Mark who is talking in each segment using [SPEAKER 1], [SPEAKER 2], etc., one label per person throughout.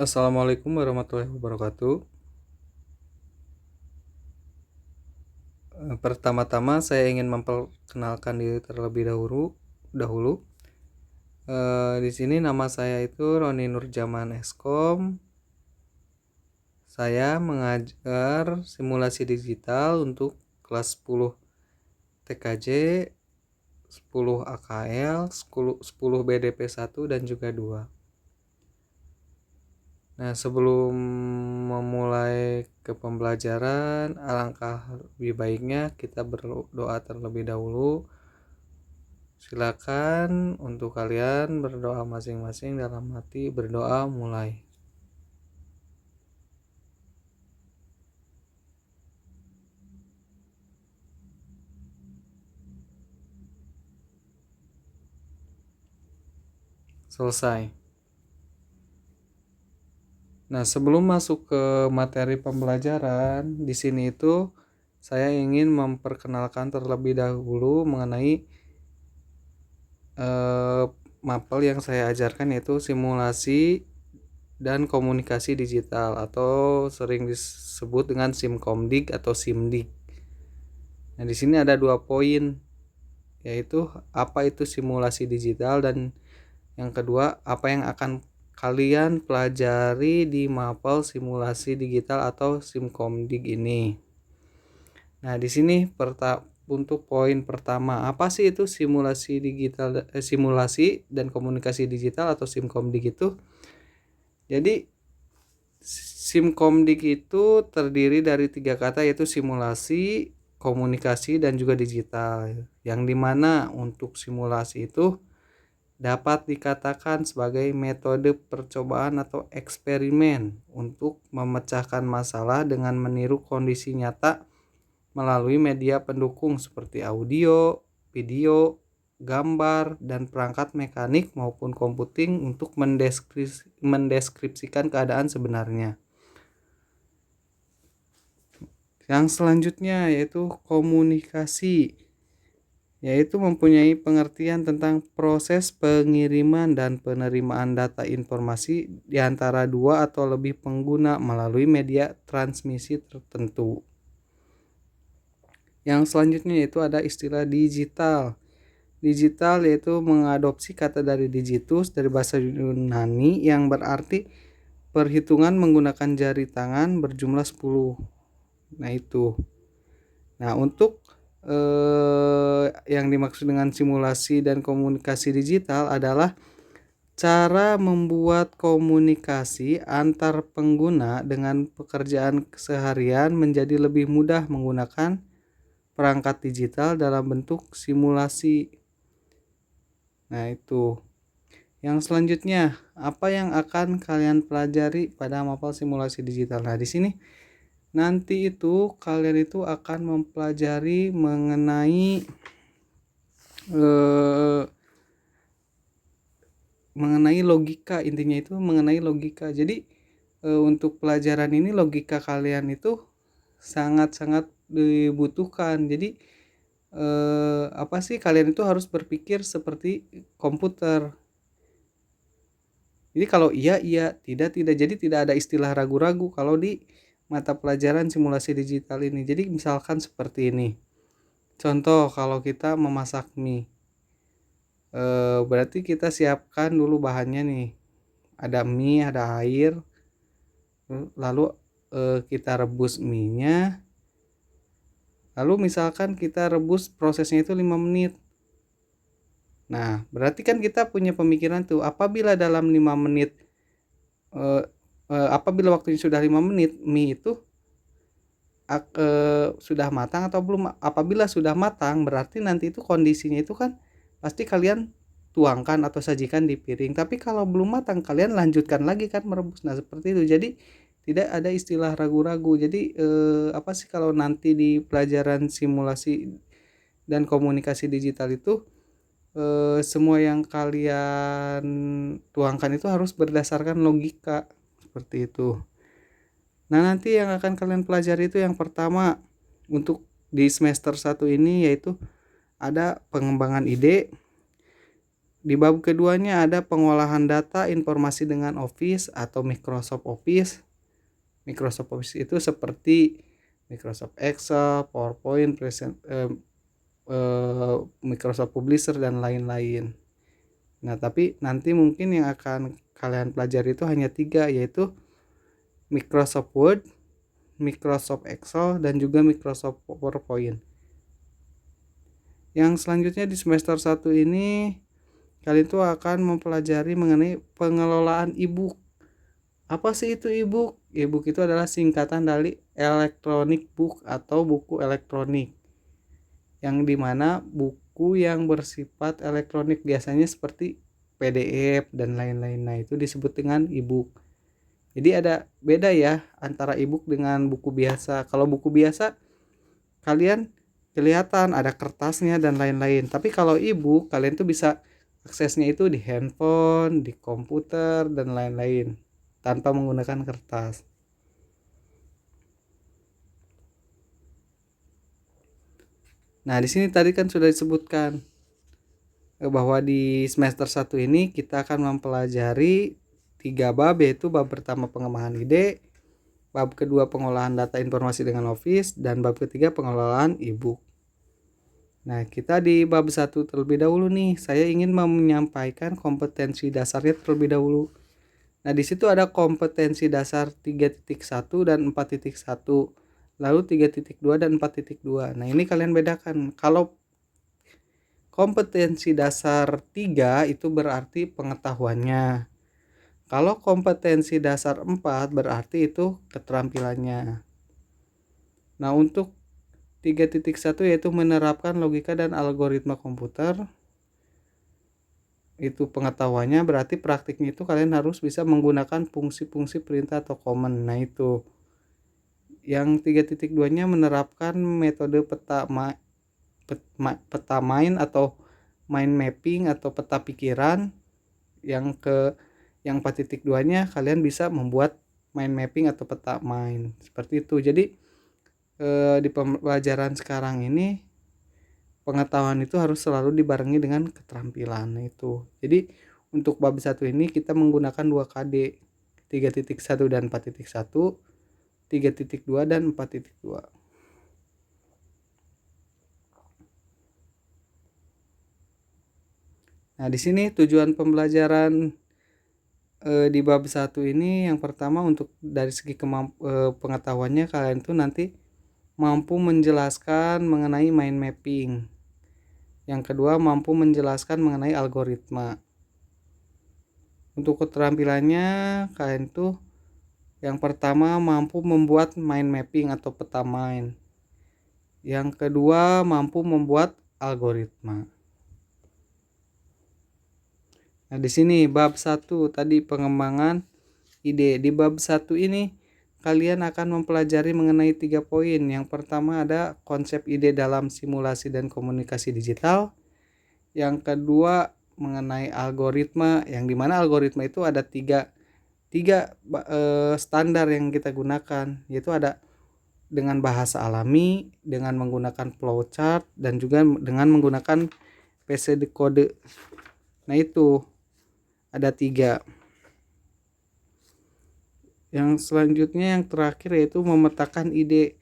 [SPEAKER 1] Assalamualaikum warahmatullahi wabarakatuh. Pertama-tama saya ingin memperkenalkan diri terlebih dahulu. Di sini nama saya itu Roni Nurjaman Eskom. Saya mengajar simulasi digital untuk kelas 10 TKJ, 10 AKL, 10 BDP 1 dan juga 2. Nah, sebelum memulai ke pembelajaran, alangkah lebih baiknya kita berdoa terlebih dahulu. Silakan untuk kalian berdoa masing-masing dalam hati, berdoa mulai. Selesai. Nah, sebelum masuk ke materi pembelajaran, di sini itu saya ingin memperkenalkan terlebih dahulu mengenai mapel yang saya ajarkan, yaitu simulasi dan komunikasi digital atau sering disebut dengan Simkomdik atau Simdik. Nah, di sini ada 2 poin, yaitu apa itu simulasi digital dan yang kedua apa yang akan kalian pelajari di mapel simulasi digital atau Simkomdik ini. Nah, di sini untuk poin pertama, apa sih itu simulasi dan komunikasi digital atau Simkomdik itu? Jadi Simkomdik itu terdiri dari 3 kata, yaitu simulasi, komunikasi, dan juga digital. Yang dimana untuk simulasi itu dapat dikatakan sebagai metode percobaan atau eksperimen untuk memecahkan masalah dengan meniru kondisi nyata melalui media pendukung seperti audio, video, gambar, dan perangkat mekanik maupun komputing untuk mendeskripsikan keadaan sebenarnya. Yang selanjutnya yaitu komunikasi, yaitu mempunyai pengertian tentang proses pengiriman dan penerimaan data informasi di antara 2 atau lebih pengguna melalui media transmisi tertentu. Yang selanjutnya yaitu ada istilah digital. Digital yaitu mengadopsi kata dari digitus dari bahasa Yunani yang berarti perhitungan menggunakan jari tangan berjumlah 10. Nah, itu. Nah, untuk yang dimaksud dengan simulasi dan komunikasi digital adalah cara membuat komunikasi antar pengguna dengan pekerjaan keseharian menjadi lebih mudah menggunakan perangkat digital dalam bentuk simulasi. Nah, itu. Yang selanjutnya, apa yang akan kalian pelajari pada mapel simulasi digital? Nah, di sini nanti itu kalian itu akan mempelajari mengenai logika, intinya itu mengenai logika. Jadi untuk pelajaran ini logika kalian itu sangat-sangat dibutuhkan. Jadi apa sih, kalian itu harus berpikir seperti komputer. Jadi kalau iya, tidak. Jadi tidak ada istilah ragu-ragu kalau di mata pelajaran simulasi digital ini. Jadi misalkan seperti ini. Contoh kalau kita memasak mie. Berarti kita siapkan dulu bahannya nih. Ada mie, ada air. Lalu kita rebus mie-nya. Lalu misalkan kita rebus prosesnya itu 5 menit. Nah, berarti kan kita punya pemikiran tuh, apabila dalam 5 menit apabila waktunya sudah 5 menit, mie itu sudah matang atau belum. Apabila sudah matang, berarti nanti itu kondisinya itu kan pasti kalian tuangkan atau sajikan di piring. Tapi kalau belum matang, kalian lanjutkan lagi kan merebus. Nah, seperti itu. Jadi tidak ada istilah ragu-ragu. Jadi apa sih, kalau nanti di pelajaran simulasi dan komunikasi digital itu semua yang kalian tuangkan itu harus berdasarkan logika, seperti itu. Nah, nanti yang akan kalian pelajari itu yang pertama untuk di semester 1 ini yaitu ada pengembangan ide, Di bab keduanya ada pengolahan data informasi dengan Office atau Microsoft Office. Microsoft Office itu seperti Microsoft Excel, PowerPoint, Microsoft Publisher dan lain-lain. Nah, tapi nanti mungkin yang akan kalian pelajari itu hanya 3, yaitu Microsoft Word, Microsoft Excel, dan juga Microsoft PowerPoint. Yang selanjutnya di semester 1 ini kalian tuh akan mempelajari mengenai pengelolaan e-book. Apa sih itu e-book? E-book itu adalah singkatan dari electronic book atau buku elektronik. Yang dimana buku yang bersifat elektronik biasanya seperti PDF dan lain-lain. Nah, itu disebut dengan e-book. Jadi ada beda ya antara e-book dengan buku biasa. Kalau buku biasa kalian kelihatan ada kertasnya dan lain-lain. Tapi kalau e-book kalian tuh bisa aksesnya itu di handphone, di komputer dan lain-lain tanpa menggunakan kertas. Nah, di sini tadi kan sudah disebutkan bahwa di semester 1 ini kita akan mempelajari 3 bab, yaitu bab pertama pengembangan ide, bab kedua pengolahan data informasi dengan Office, dan bab ketiga pengelolaan e-book. Nah, kita di bab 1 terlebih dahulu nih. Saya ingin menyampaikan kompetensi dasarnya terlebih dahulu. Nah, di situ ada kompetensi dasar 3.1 dan 4.1. Lalu 3.2 dan 4.2. Nah, ini kalian bedakan. Kalau kompetensi dasar 3 itu berarti pengetahuannya. Kalau kompetensi dasar 4 berarti itu keterampilannya. Nah, untuk 3.1 yaitu menerapkan logika dan algoritma komputer. Itu pengetahuannya, berarti praktiknya itu kalian harus bisa menggunakan fungsi-fungsi perintah atau command. Nah, itu. Yang 3.2 nya menerapkan metode peta main atau mind mapping atau peta pikiran. Yang 4.2 nya kalian bisa membuat mind mapping atau peta main seperti itu. Jadi di pembelajaran sekarang ini pengetahuan itu harus selalu dibarengi dengan keterampilan. Nah, itu. Jadi untuk bab 1 ini kita menggunakan 2 KD, 3.1 dan 4.1, 3.2 dan 4.2. Nah, di sini tujuan pembelajaran di bab 1 ini yang pertama untuk dari segi pengetahuannya kalian tuh nanti mampu menjelaskan mengenai mind mapping. Yang kedua, mampu menjelaskan mengenai algoritma. Untuk keterampilannya kalian tuh yang pertama mampu membuat mind mapping atau peta mind. Yang kedua, mampu membuat algoritma. Nah, di sini bab 1 tadi pengembangan ide. Di bab 1 ini kalian akan mempelajari mengenai 3 poin. Yang pertama ada konsep ide dalam simulasi dan komunikasi digital. Yang kedua mengenai algoritma, yang dimana algoritma itu ada tiga standar yang kita gunakan, yaitu ada dengan bahasa alami, dengan menggunakan flowchart, dan juga dengan menggunakan PC decode. Nah, itu ada 3. Yang selanjutnya yang terakhir yaitu memetakan ide.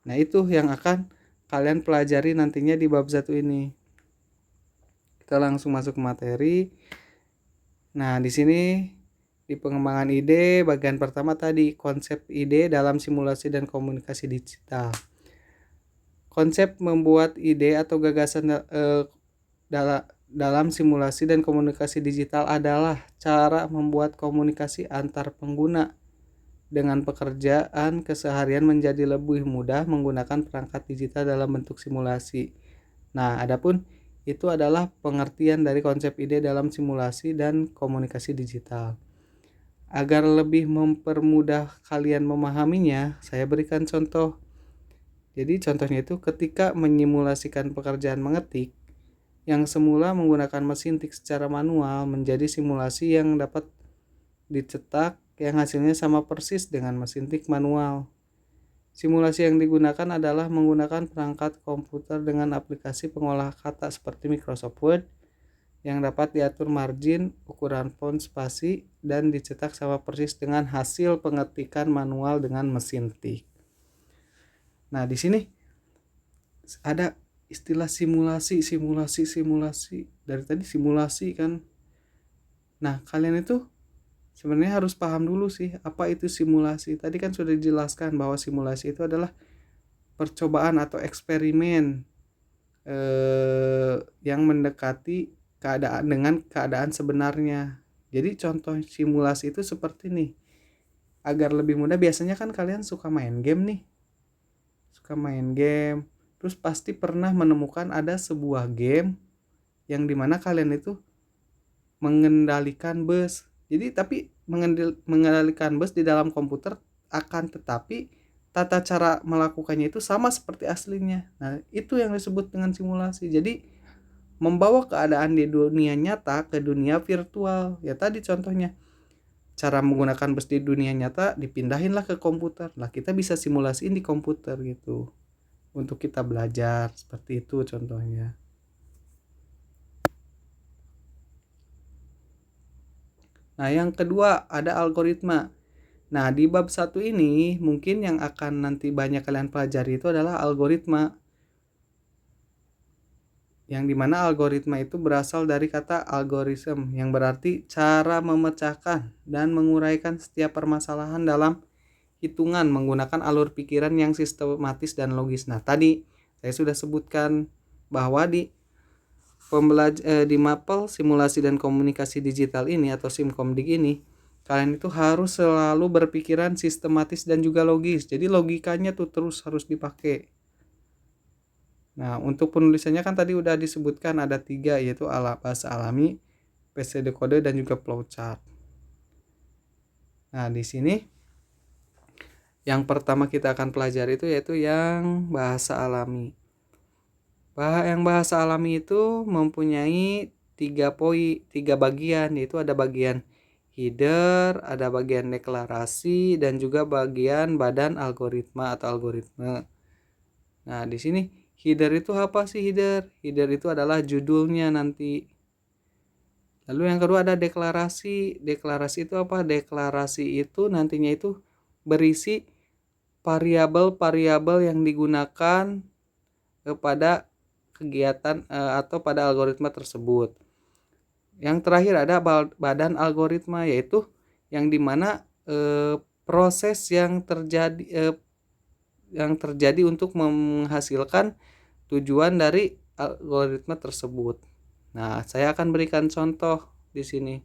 [SPEAKER 1] Nah, itu yang akan kalian pelajari nantinya di bab 1 ini. Kita langsung masuk ke materi. Nah, di sini di pengembangan ide bagian pertama tadi konsep ide dalam simulasi dan komunikasi digital. Konsep membuat ide atau gagasan dalam simulasi dan komunikasi digital adalah cara membuat komunikasi antar pengguna dengan pekerjaan keseharian menjadi lebih mudah menggunakan perangkat digital dalam bentuk simulasi. Nah, adapun itu adalah pengertian dari konsep ide dalam simulasi dan komunikasi digital. Agar lebih mempermudah kalian memahaminya, saya berikan contoh. Jadi contohnya itu ketika menyimulasikan pekerjaan mengetik yang semula menggunakan mesin tik secara manual menjadi simulasi yang dapat dicetak yang hasilnya sama persis dengan mesin tik manual. Simulasi yang digunakan adalah menggunakan perangkat komputer dengan aplikasi pengolah kata seperti Microsoft Word, yang dapat diatur margin, ukuran font, spasi, dan dicetak sama persis dengan hasil pengetikan manual dengan mesin tik. Nah, di sini ada istilah simulasi. Dari tadi simulasi kan. Nah, kalian itu sebenarnya harus paham dulu sih apa itu simulasi. Tadi kan sudah dijelaskan bahwa simulasi itu adalah percobaan atau eksperimen yang mendekati keadaan dengan keadaan sebenarnya. Jadi contoh simulasi itu seperti nih. Agar lebih mudah, biasanya kan kalian suka main game nih. Terus pasti pernah menemukan ada sebuah game yang dimana kalian itu mengendalikan bus. Jadi tapi mengendalikan bus di dalam komputer, akan tetapi tata cara melakukannya itu sama seperti aslinya. Nah, itu yang disebut dengan simulasi. Jadi membawa keadaan di dunia nyata ke dunia virtual. Ya tadi contohnya, cara menggunakan bus di dunia nyata dipindahinlah ke komputer. Lah kita bisa simulasiin di komputer gitu. Untuk kita belajar, seperti itu contohnya. Nah, yang kedua ada algoritma. Nah, di bab 1 ini mungkin yang akan nanti banyak kalian pelajari itu adalah algoritma. Yang dimana algoritma itu berasal dari kata algorithm, yang berarti cara memecahkan dan menguraikan setiap permasalahan dalam hitungan menggunakan alur pikiran yang sistematis dan logis. Nah, tadi saya sudah sebutkan bahwa di di Mapel Simulasi dan Komunikasi Digital ini atau Simkomdik ini, kalian itu harus selalu berpikiran sistematis dan juga logis. Jadi logikanya tuh terus harus dipakai. Nah, untuk penulisannya kan tadi udah disebutkan ada 3, yaitu bahasa alami, PCD kode, dan juga flowchart. Nah, di sini yang pertama kita akan pelajari itu yaitu yang bahasa alami. Yang bahasa alami itu mempunyai 3 bagian, yaitu ada bagian header, ada bagian deklarasi, dan juga bagian badan algoritma atau algoritma. Nah, di sini header itu apa sih header? Header itu adalah judulnya nanti. Lalu yang kedua ada deklarasi. Deklarasi itu apa? Deklarasi itu nantinya itu berisi variabel-variabel yang digunakan kepada kegiatan atau pada algoritma tersebut. Yang terakhir ada badan algoritma, yaitu yang dimana proses yang terjadi untuk menghasilkan tujuan dari algoritma tersebut. Nah, saya akan berikan contoh di sini.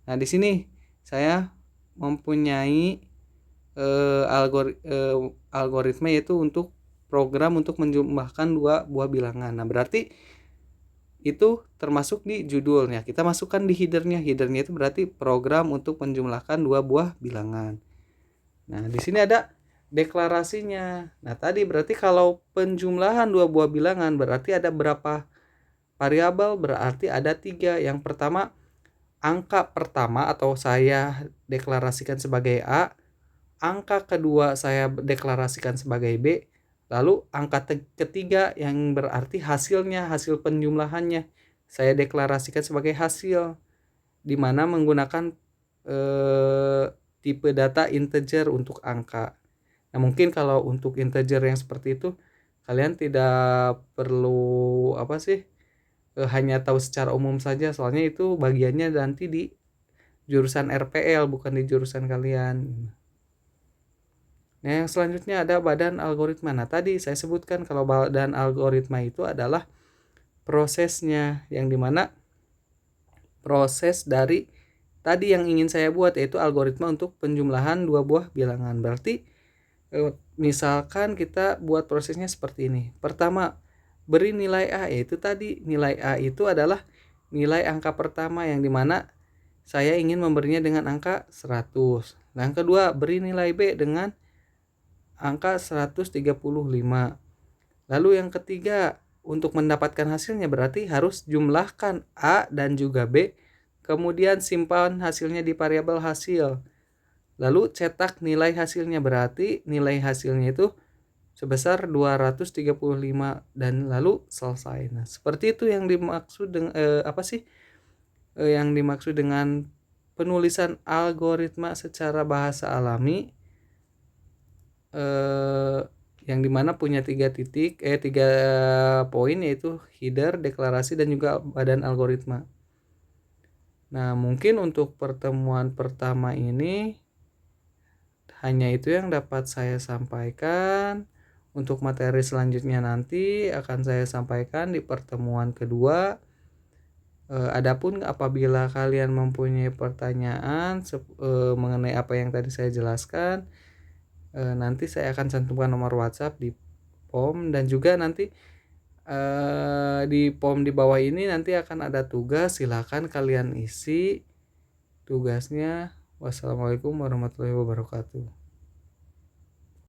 [SPEAKER 1] Nah, di sini saya mempunyai algoritma, yaitu untuk program untuk menjumlahkan 2 buah bilangan. Nah, berarti itu termasuk di judulnya. Kita masukkan di headernya. Headernya itu berarti program untuk menjumlahkan 2 buah bilangan. Nah, di sini ada deklarasinya. Nah, tadi berarti kalau penjumlahan 2 buah bilangan berarti ada berapa variabel? Berarti ada 3. Yang pertama, angka pertama atau saya deklarasikan sebagai A. Angka kedua saya deklarasikan sebagai B. Lalu angka ketiga yang berarti hasilnya, hasil penjumlahannya, saya deklarasikan sebagai hasil, di mana menggunakan tipe data integer untuk angka. Nah, mungkin kalau untuk integer yang seperti itu kalian tidak perlu hanya tahu secara umum saja, soalnya itu bagiannya nanti di jurusan RPL, bukan di jurusan kalian. Nah, yang selanjutnya ada badan algoritma. Nah, tadi saya sebutkan kalau badan algoritma itu adalah prosesnya, yang dimana proses dari tadi yang ingin saya buat, yaitu algoritma untuk penjumlahan 2 buah bilangan. Berarti misalkan kita buat prosesnya seperti ini. Pertama, beri nilai A, yaitu tadi nilai A itu adalah nilai angka pertama, yang dimana saya ingin memberinya dengan angka 100. Nah, yang kedua, beri nilai B dengan angka 135. Lalu yang ketiga, untuk mendapatkan hasilnya berarti harus jumlahkan A dan juga B, kemudian simpan hasilnya di variabel hasil. Lalu cetak nilai hasilnya, berarti nilai hasilnya itu sebesar 235 dan lalu selesai. Nah, seperti itu yang dimaksud dengan yang dimaksud dengan penulisan algoritma secara bahasa alami, yang dimana punya tiga poin, yaitu header, deklarasi, dan juga badan algoritma. Nah, mungkin untuk pertemuan pertama ini hanya itu yang dapat saya sampaikan. Untuk materi selanjutnya nanti akan saya sampaikan di pertemuan kedua. Adapun apabila kalian mempunyai pertanyaan mengenai apa yang tadi saya jelaskan, nanti saya akan cantumkan nomor WhatsApp di form, dan juga nanti di form di bawah ini nanti akan ada tugas, silakan kalian isi tugasnya. Wassalamualaikum warahmatullahi wabarakatuh.